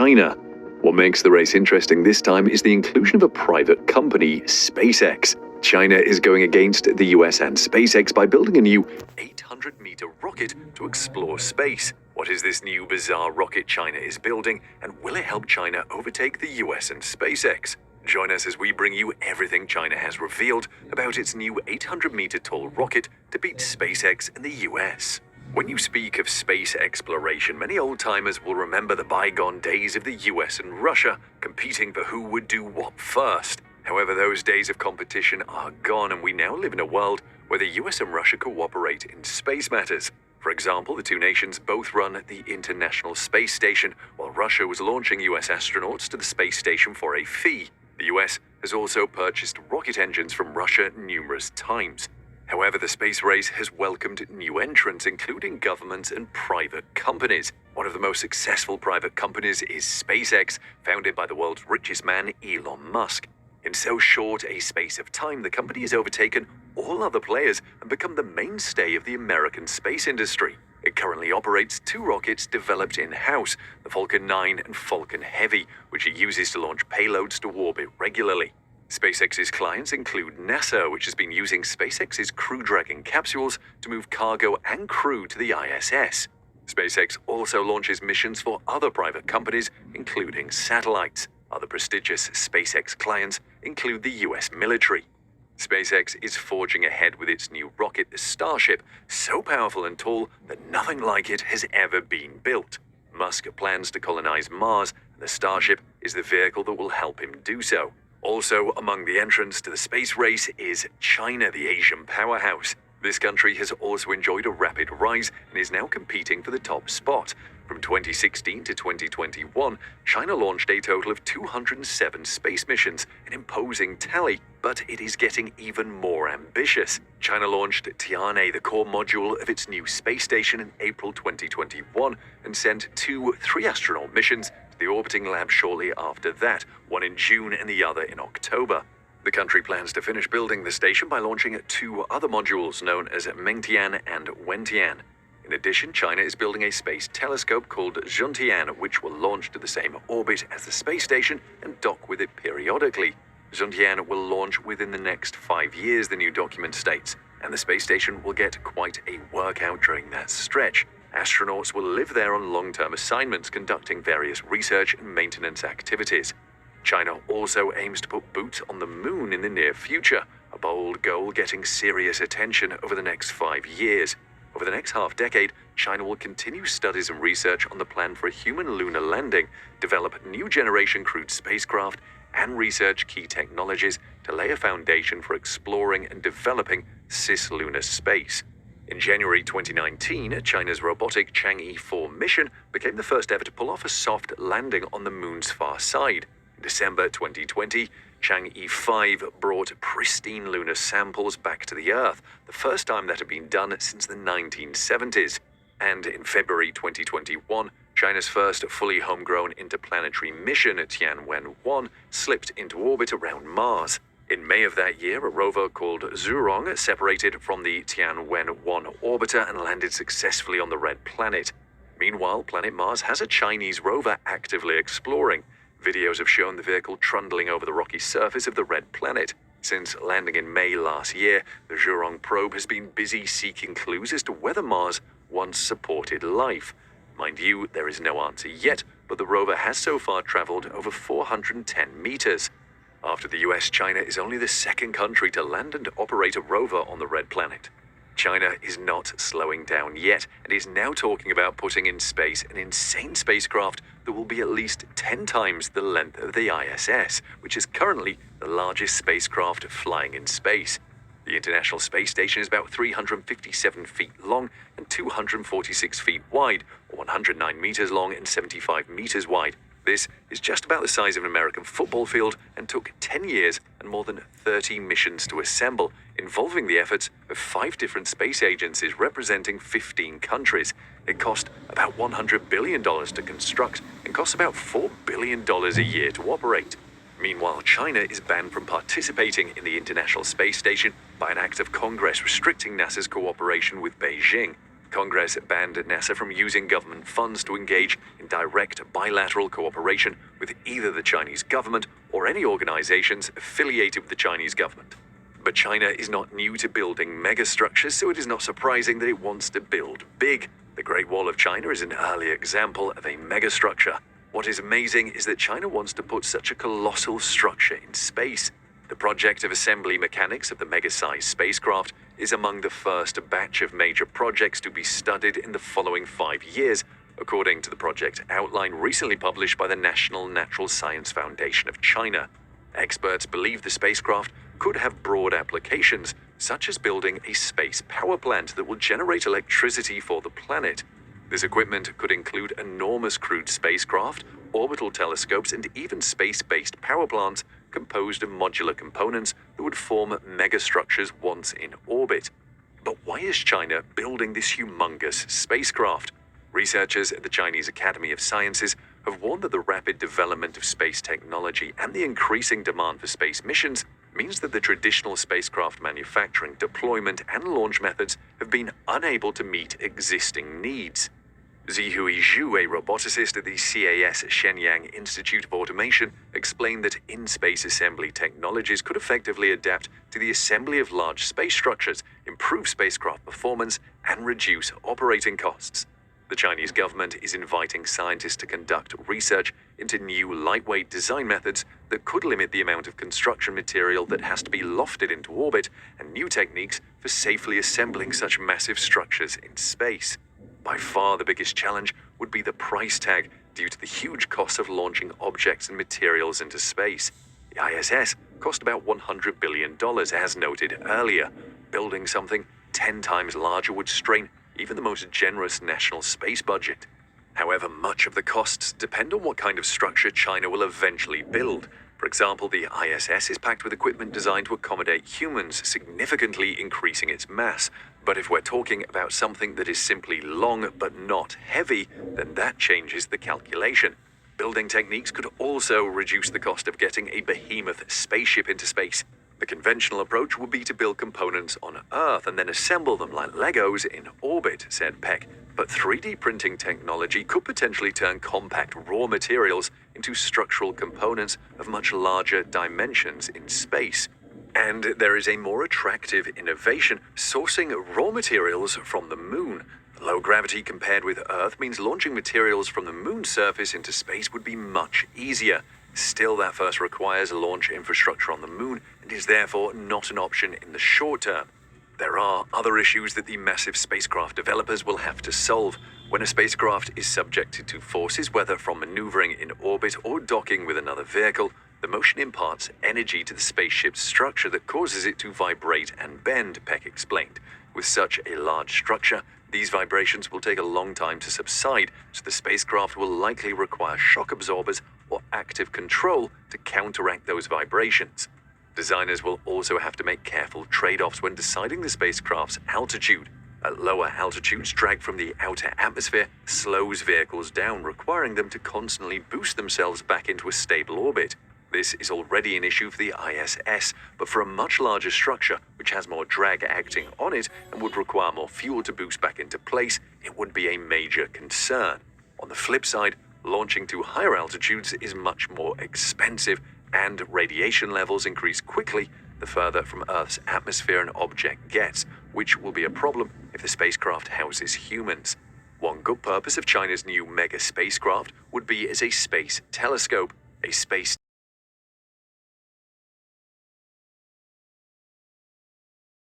China. What makes the race interesting this time is the inclusion of a private company, SpaceX. China is going against the US and SpaceX by building a new 800-meter rocket to explore space. What is this new bizarre rocket China is building, and will it help China overtake the US and SpaceX? Join us as we bring you everything China has revealed about its new 800-meter tall rocket to beat SpaceX in the US. When you speak of space exploration, many old-timers will remember the bygone days of the US and Russia competing for who would do what first. However, those days of competition are gone, and we now live in a world where the US and Russia cooperate in space matters. For example, the two nations both run the International Space Station, while Russia was launching US astronauts to the space station for a fee. The US has also purchased rocket engines from Russia numerous times. However, the space race has welcomed new entrants, including governments and private companies. One of the most successful private companies is SpaceX, founded by the world's richest man, Elon Musk. In so short a space of time, the company has overtaken all other players and become the mainstay of the American space industry. It currently operates two rockets developed in-house, the Falcon 9 and Falcon Heavy, which it uses to launch payloads to orbit regularly. SpaceX's clients include NASA, which has been using SpaceX's Crew Dragon capsules to move cargo and crew to the ISS. SpaceX also launches missions for other private companies, including satellites. Other prestigious SpaceX clients include the US military. SpaceX is forging ahead with its new rocket, the Starship, so powerful and tall that nothing like it has ever been built. Musk plans to colonize Mars, and the Starship is the vehicle that will help him do so. Also among the entrants to the space race is China, the Asian powerhouse. This country has also enjoyed a rapid rise and is now competing for the top spot. From 2016 to 2021, China launched a total of 207 space missions, an imposing tally, but it is getting even more ambitious. China launched Tianhe, the core module of its new space station, in April 2021 and sent two 3-astronaut missions to the orbiting lab shortly after that, one in June and the other in October. The country plans to finish building the station by launching two other modules known as Mengtian and Wentian. In addition, China is building a space telescope called Zhontian, which will launch to the same orbit as the space station and dock with it periodically. Zhontian will launch within the next 5 years, the new document states, and the space station will get quite a workout during that stretch. Astronauts will live there on long-term assignments, conducting various research and maintenance activities. China also aims to put boots on the moon in the near future, a bold goal getting serious attention over the next 5 years. Over the next half-decade, China will continue studies and research on the plan for a human lunar landing, develop new-generation crewed spacecraft, and research key technologies to lay a foundation for exploring and developing cislunar space. In January 2019, China's robotic Chang'e 4 mission became the first ever to pull off a soft landing on the moon's far side. In December 2020, Chang'e 5 brought pristine lunar samples back to the Earth, the first time that had been done since the 1970s. And in February 2021, China's first fully homegrown interplanetary mission, Tianwen-1, slipped into orbit around Mars. In May of that year, a rover called Zhurong separated from the Tianwen-1 orbiter and landed successfully on the Red Planet. Meanwhile, planet Mars has a Chinese rover actively exploring. Videos have shown the vehicle trundling over the rocky surface of the Red Planet. Since landing in May last year, the Zhurong probe has been busy seeking clues as to whether Mars once supported life. Mind you, there is no answer yet, but the rover has so far traveled over 410 meters. After the US, China is only the second country to land and operate a rover on the Red Planet. China is not slowing down yet and is now talking about putting in space an insane spacecraft that will be at least 10 times the length of the ISS, which is currently the largest spacecraft flying in space. The International Space Station is about 357 feet long and 246 feet wide, or 109 meters long and 75 meters wide. This is just about the size of an American football field and took 10 years and more than 30 missions to assemble, involving the efforts of 5 different space agencies representing 15 countries. It cost about $100 billion to construct and costs about $4 billion a year to operate. Meanwhile, China is banned from participating in the International Space Station by an act of Congress restricting NASA's cooperation with Beijing. Congress banned NASA from using government funds to engage in direct bilateral cooperation with either the Chinese government or any organizations affiliated with the Chinese government. But China is not new to building megastructures, so it is not surprising that it wants to build big. The Great Wall of China is an early example of a megastructure. What is amazing is that China wants to put such a colossal structure in space. The project of assembly mechanics of the mega-sized spacecraft is among the first batch of major projects to be studied in the following 5 years, according to the project outline recently published by the National Natural Science Foundation of China. Experts believe the spacecraft could have broad applications, such as building a space power plant that will generate electricity for the planet. This equipment could include enormous crewed spacecraft, orbital telescopes, and even space-based power plants composed of modular components that would form megastructures once in orbit. But why is China building this humongous spacecraft? Researchers at the Chinese Academy of Sciences have warned that the rapid development of space technology and the increasing demand for space missions means that the traditional spacecraft manufacturing, deployment, and launch methods have been unable to meet existing needs. Zihui Zhu, a roboticist at the CAS Shenyang Institute of Automation, explained that in-space assembly technologies could effectively adapt to the assembly of large space structures, improve spacecraft performance, and reduce operating costs. The Chinese government is inviting scientists to conduct research into new lightweight design methods that could limit the amount of construction material that has to be lofted into orbit, and new techniques for safely assembling such massive structures in space. By far the biggest challenge would be the price tag due to the huge costs of launching objects and materials into space. The ISS cost about $100 billion, as noted earlier. Building something 10 times larger would strain even the most generous national space budget. However, much of the costs depend on what kind of structure China will eventually build. For example, the ISS is packed with equipment designed to accommodate humans, significantly increasing its mass. But if we're talking about something that is simply long but not heavy, then that changes the calculation. Building techniques could also reduce the cost of getting a behemoth spaceship into space. The conventional approach would be to build components on Earth and then assemble them like Legos in orbit, said Peck. But 3D printing technology could potentially turn compact raw materials into structural components of much larger dimensions in space. And there is a more attractive innovation: sourcing raw materials from the moon. Low gravity compared with Earth means launching materials from the moon's surface into space would be much easier. Still, that first requires launch infrastructure on the moon and is therefore not an option in the short term. There are other issues that the massive spacecraft developers will have to solve. When a spacecraft is subjected to forces, whether from maneuvering in orbit or docking with another vehicle, the motion imparts energy to the spaceship's structure that causes it to vibrate and bend, Peck explained. With such a large structure, these vibrations will take a long time to subside, so the spacecraft will likely require shock absorbers or active control to counteract those vibrations. Designers will also have to make careful trade-offs when deciding the spacecraft's altitude. At lower altitudes, drag from the outer atmosphere slows vehicles down, requiring them to constantly boost themselves back into a stable orbit. This is already an issue for the ISS, but for a much larger structure, which has more drag acting on it and would require more fuel to boost back into place, it would be a major concern. On the flip side, launching to higher altitudes is much more expensive, and radiation levels increase quickly the further from Earth's atmosphere an object gets, which will be a problem if the spacecraft houses humans. One good purpose of China's new mega spacecraft would be as a space telescope. A space